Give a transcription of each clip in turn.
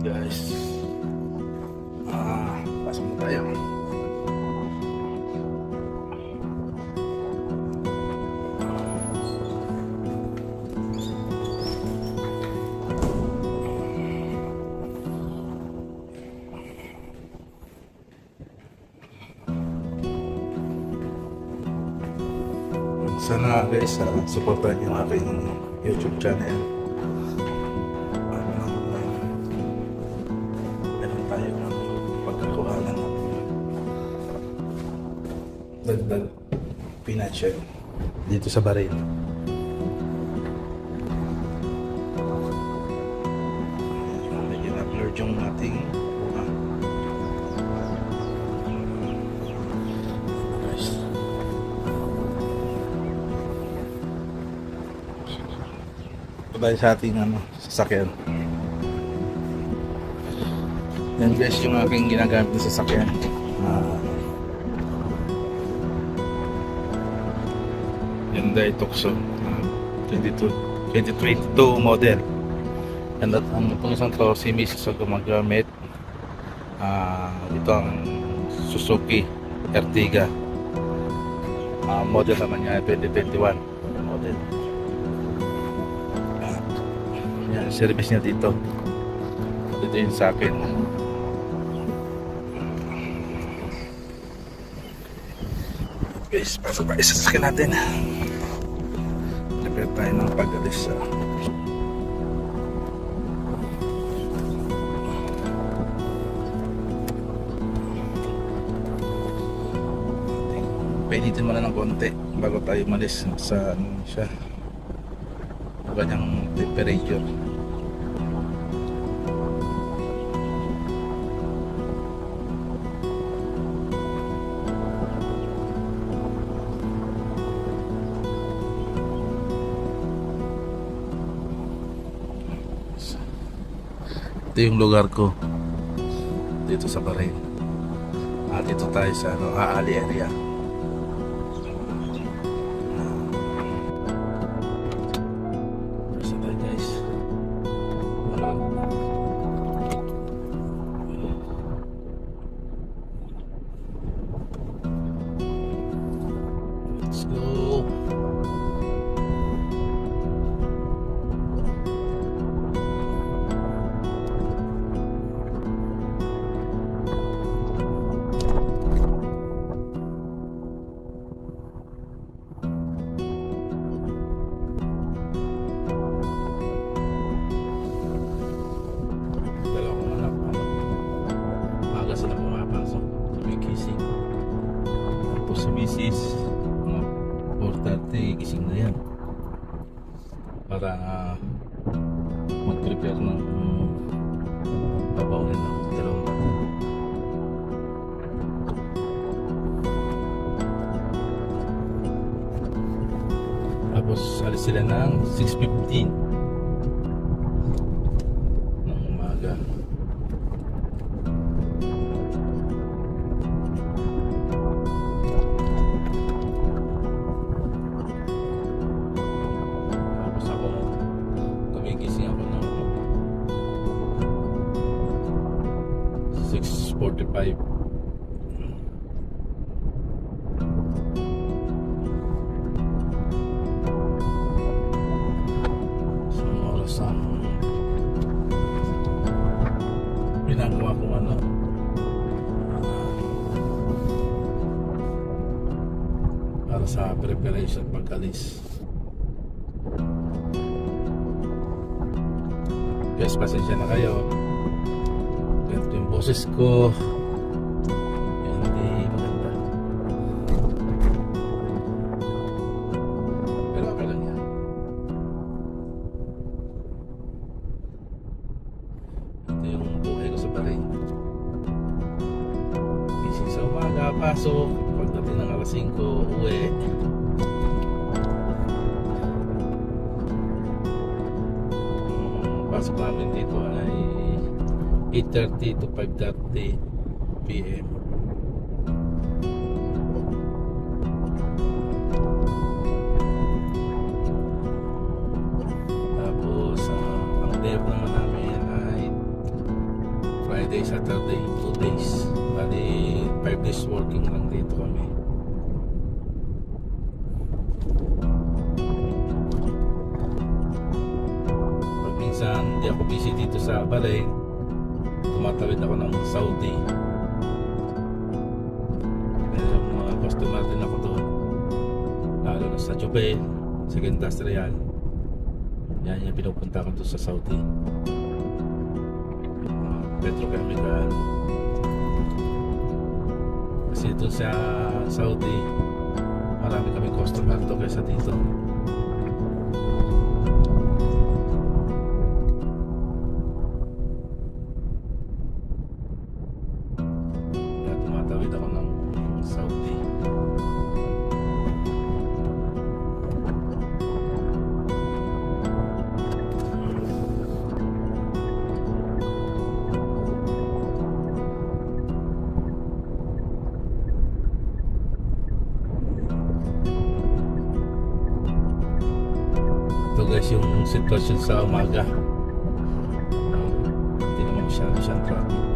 Guys, pasok na tayo. Sana guys, supportan yung aking YouTube channel. Meron tayo pagkakuha ng dagdag financial dito sa Bahrain. Medyo na-blurred yung ating tayo sa ating sasakyan. Yan guys yung aking ginagamit na sasakyan. Hyundai Tucson 2022 model. And at ang itong isang to si Mrs. ang gumagamit. Ito ang Suzuki Ertiga. Model naman niya 2021 model. Yan, service niya dito. Dito yun sa akin. Guys, pasok pa isa sa akin natin. Prepare tayo ng pag-alis. Painitin mo na ng konti bago tayo umalis sa siya. Ganyang temperature. Ito yung lugar ko dito sa Bahrain. Dito tayo sa Aali area. Let's go. Sila pumapasok sa may gising. Tapos si Mrs. 4:30 gising na yan para mag-prepare ng babawin ng dalawang bata. Tapos alis sila ng 6:15 ng umaga. Gising ako ng 6:45. So oras ang ginagawa kong para sa preparation pagkalis. Guys, pasensya na kayo. Ganito yung boses ko. Hindi maganda. Pero okay lang yan. Ito yung buhay ko sa Bahrain. Gising sa umaga, pasok. Pagdating ng alas 5, uwi. Pasok namin dito ay 8:30 to 5:30 PM. Tapos ang day naman namin ay Friday, Saturday, 2 days. Bali, 5 days working lang dito kami. Pag minsan hindi ako busy dito sa Balay, tumatawid ako ng Saudi. Pero mga customer din ako doon, lalo na sa Jubail, sa Industrial. Yan yung pinupunta ko doon sa Saudi. Petrochemical. Kasi doon sa Saudi, marami kami customer to kaysa dito. Kaya tumatawid ako ng Saudi. Ito guys yung sitwasyon sa umaga. Hindi naman siyang traffic.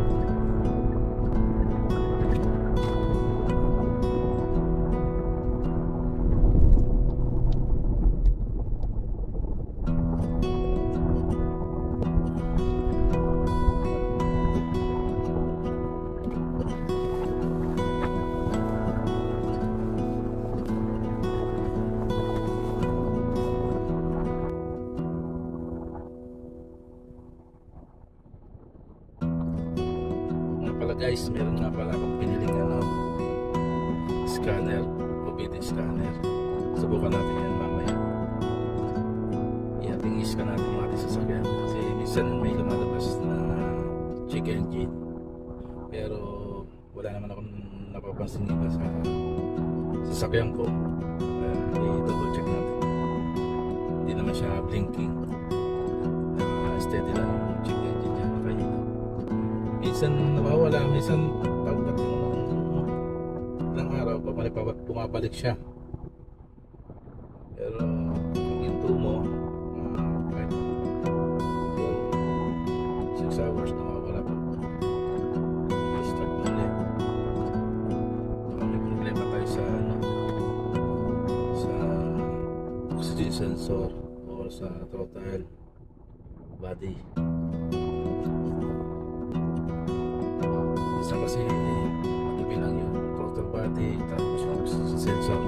Guys, meron nga pala akong piniling scanner, OBD scanner. Subukan natin yan mamaya. I-ating i-scan natin mga ating sasakyan kasi minsan may lumalabas na check engine, pero wala naman akong napapansin iba sa sasakyan ko. I-double check natin. Hindi naman siya blinking, steady lang yung check engine niya, nakahina. Minsan nawawala, minsan pagdating ng ilang araw, bumabalik siya. Pero pag hinto mo, kahit 6 hours nawawala pa. Start mo ulit. Baka may problema tayo sa sa oxygen sensor o sa throttle body. Isa kasi madumi lang yung throttle body tapos yung oxygen sensor.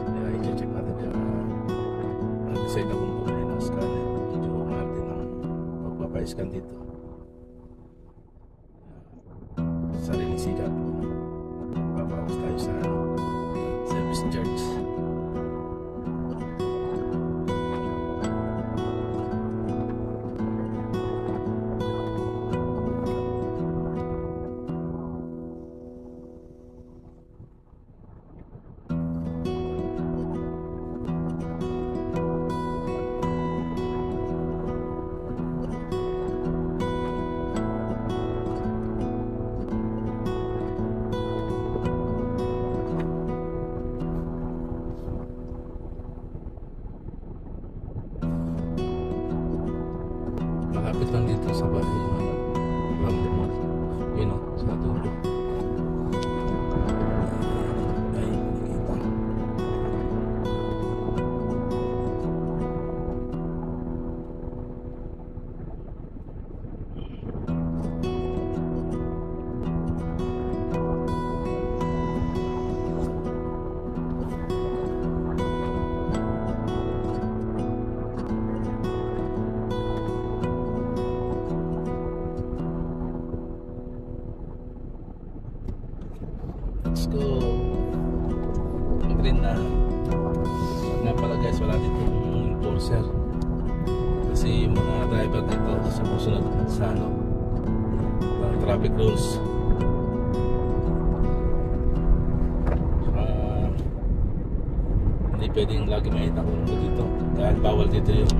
Kaya i-check natin yung decide na kung bumili ng scanner. Medyo mahal din ang pagpapa-scan dito. Sariling sikap. Papawas tayo sa service charge. Malapit lang dito sa bahay yung mo, yun o, sa dulo. Ay, nakikita. Let's go. Mag-green na. Nga pala guys, wala ditong enforcer. Kasi yung mga driver dito sumusunod sa traffic rules. Hindi pwedeng lagi makita kung dito. Dahil bawal dito yung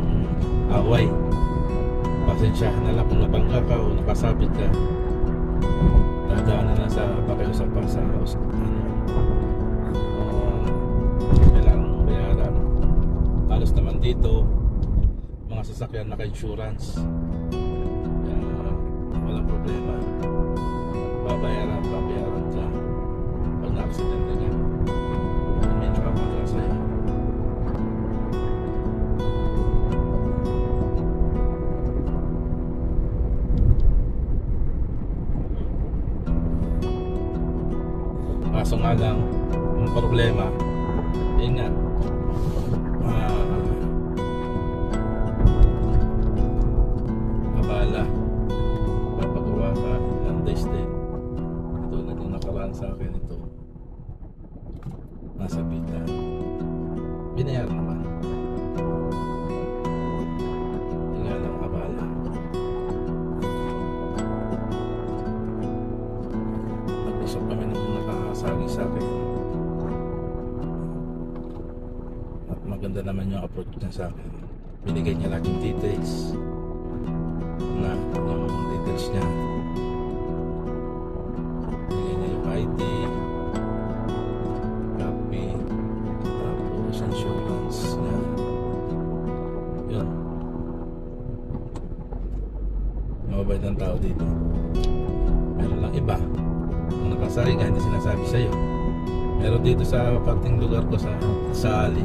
away. Pasensyahan na lang kung nabangga ka o nakasabit ka. Dadaanan na sa pakiusapan sa kailangan bayaran. Halos naman dito mga sasakyan naka-insurance, walang problema. Kaso nga lang, yung problema, yun nga, abala, papagawa ka ilang days din. Tulad yung nakaraan sa akin ito, nasa pita, binayaran naman. Hindi nga lang abala. Nag-usap kami nung nakasagi sa akin. At maganda naman yung approach niya sa akin. Binigay niya laging details na yung details niya. Binigay niya yung ID, copy, tapos insurance niya. Yun. Mababait ng tao dito. Meron lang iba. Kung nakasari ka, hindi sinasabi sa'yo. Meron dito sa parting lugar ko sa Ali.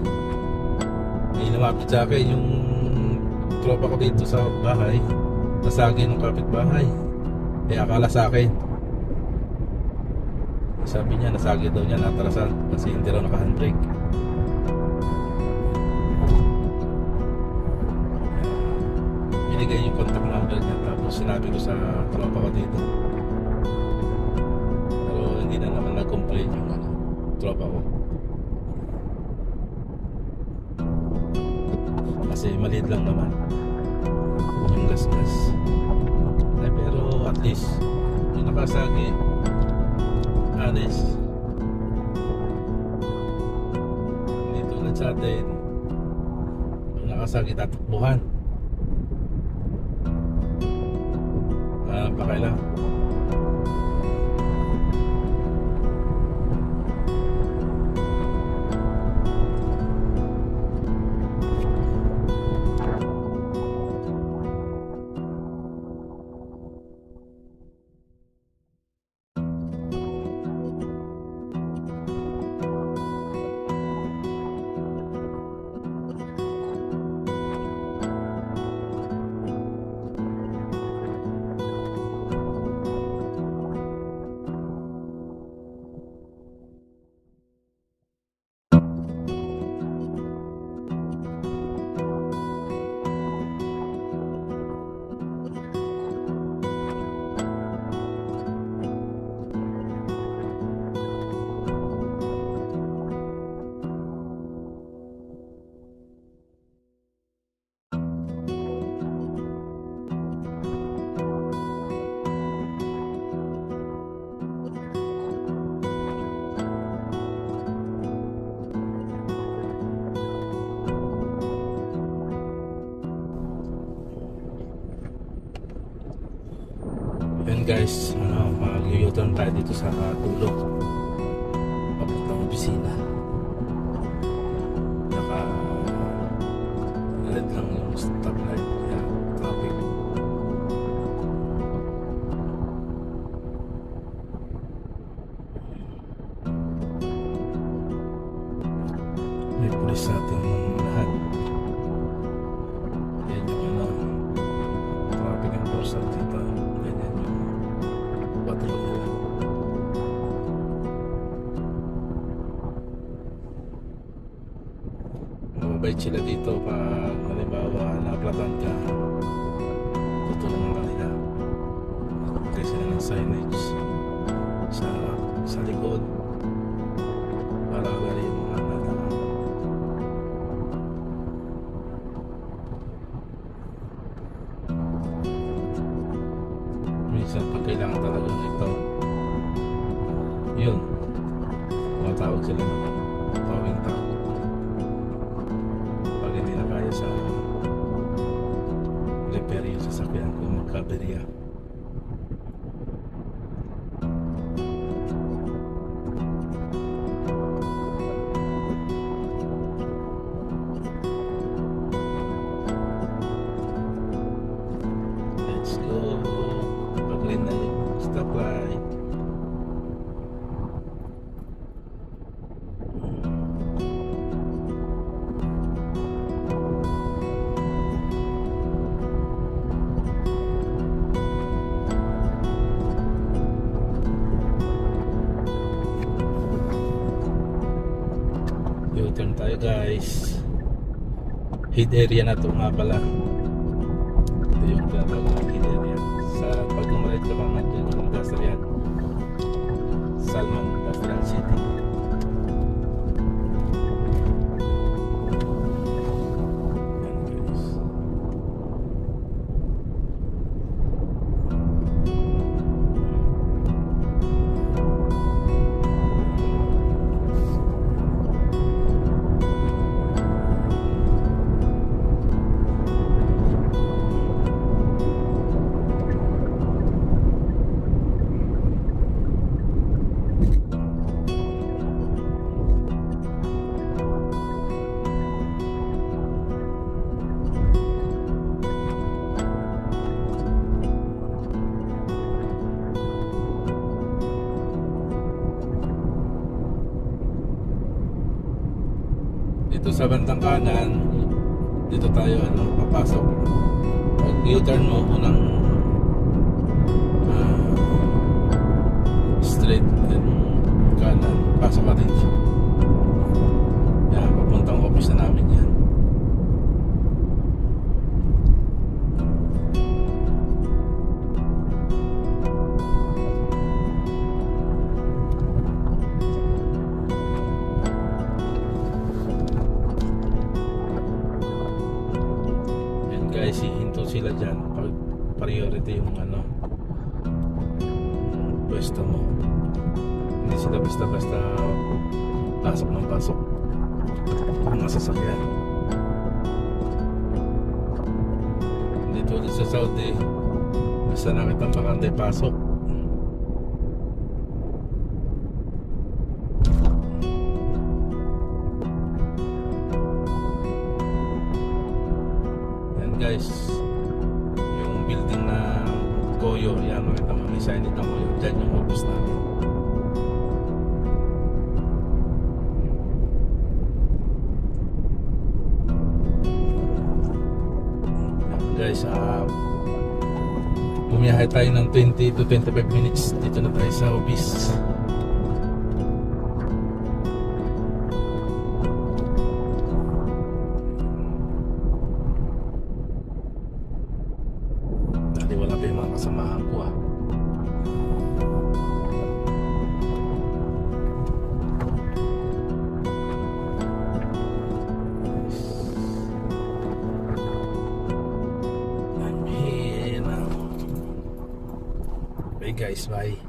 May lumapit sa akin yung tropa ko dito sa bahay. Nasagi ng kapitbahay. Kaya akala sa akin. Sabi niya, nasagi daw niya, natrasan kasi hindi raw naka-handbrake. Binigay yung contact number niya, tapos sinabi ko sa tropa ko dito. Pero hindi na naman nag-complain yung tropa ko. Kasi maliit lang naman yung gas-gas. Pero at least yung nakasagi, honest. Hindi tulad sa atin, yung nakasagi tatakbuhan. Pakailan. Yun guys, mag-u-turn tayo dito sa Tulog papuntang opisina. Naka-red lang yung stoplight, kaya traffic. May pulis natin lahat. Yan yung traffic enforcer dito. Ganyan yung patrol nila. Mababait sila dito pag halimbawa na-aplatan ka, tutulungan ka nila. Magbigay sila ng signage sa likod para wala yung mga nataka. Minsan pag kailangan talaga ito, yun, matawag sila ng tawing tao pag hindi na kaya sa repair yung sasakyan kung magkaberya. Let's go. Pag-green na yung stoplight. guys, heat area na to nga pala. Ito yung tinatawag na heat area. Sa pag umalit ka lang nandiyan yung industrial Salman Industrial City. Yan guys. Dito sa bandang kanan, dito tayo papasok. Pag U-turn mo, unang straight and kanan, pasok natin siya. Yan, papuntang office na namin yan. Guys, hihinto sila dyan pag priority yung pwesto mo. Hindi sila basta-basta pasok ng pasok ang masasakyan. Dito ulit sa Saudi, basta nakita ang bakante, pasok. Guys, yung building na Goyo, yan, makita mo may sign dito Goyo, dyan yung office namin. Guys, bumiyahe tayo ng 20 to 25 minutes. Dito na tayo sa office. Wala pa yung mga kasamahan ko I'm here now. Bye guys, bye.